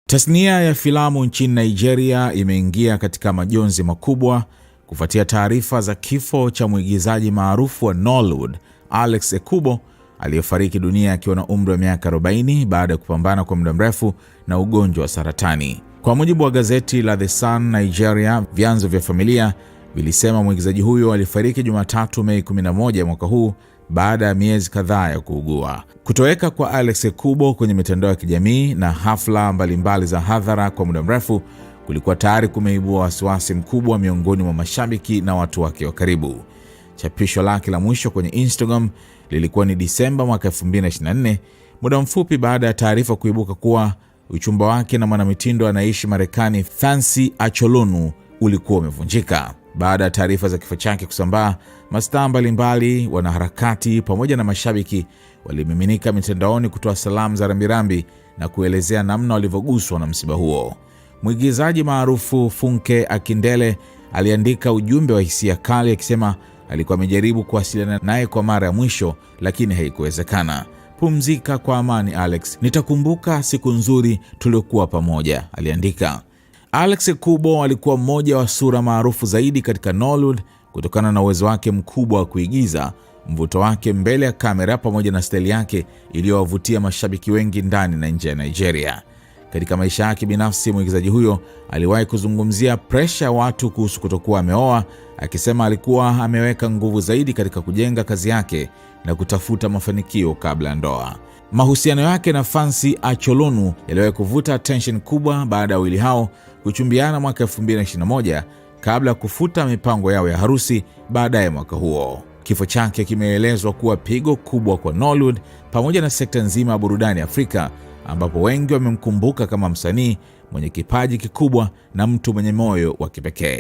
Tasnia ya filamu nchini Nigeria imeingia katika majonzi makubwa kufuatia taarifa za kifo cha mwigizaji maarufu wa Nollywood Alex Ekubo aliyefariki dunia akiwa na umri wa miaka 40 baada ya kupambana kwa muda mrefu na ugonjwa wa saratani. Kwa mujibu wa gazeti la The Sun Nigeria, vyanzo vya familia vilisema mwigizaji huyo alifariki Jumatatu Mei 11 mwaka huu baada ya miezi kadhaa ya kuugua. Kutoweka kwa Alex Ekubo kwenye mitandao ya kijamii na hafla mbalimbali za hadhara kwa muda mrefu kulikuwa tayari kumeibua wasiwasi mkubwa miongoni mwa mashabiki na watu wake wa karibu. Chapisho lake la mwisho kwenye Instagram lilikuwa ni Disemba mwaka 2024, muda mfupi baada ya taarifa kuibuka kuwa uchumba wake na mwanamitindo anaishi Marekani Fancy Acholonu ulikuwa umevunjika. Baada ya taarifa za kifo chake kusambaa, mastaa mbalimbali, wanaharakati pamoja na mashabiki walimiminika mitandaoni kutoa salamu za rambirambi na kuelezea namna walivyoguswa na msiba huo. Mwigizaji maarufu Funke Akindele aliandika ujumbe wa hisia kali akisema alikuwa amejaribu kuwasiliana naye kwa mara ya mwisho lakini haikuwezekana. Pumzika kwa amani Alex, nitakumbuka siku nzuri tuliokuwa pamoja, aliandika. Alex Ekubo alikuwa mmoja wa sura maarufu zaidi katika Nollywood kutokana na uwezo wake mkubwa wa kuigiza, mvuto wake mbele ya kamera pamoja na staili yake iliyowavutia mashabiki wengi ndani na nje ya Nigeria. Katika maisha yake binafsi, mwigizaji huyo aliwahi kuzungumzia presha ya watu kuhusu kutokuwa ameoa, akisema alikuwa ameweka nguvu zaidi katika kujenga kazi yake na kutafuta mafanikio kabla ya ndoa. Mahusiano yake na Fancy Acholonu yaliwahi kuvuta attention kubwa baada ya wawili hao kuchumbiana mwaka 2021 kabla ya kufuta mipango yao ya harusi baadaye mwaka huo. Kifo chake kimeelezwa kuwa pigo kubwa kwa Nollywood pamoja na sekta nzima ya burudani Afrika, ambapo wengi wamemkumbuka kama msanii mwenye kipaji kikubwa na mtu mwenye moyo wa kipekee.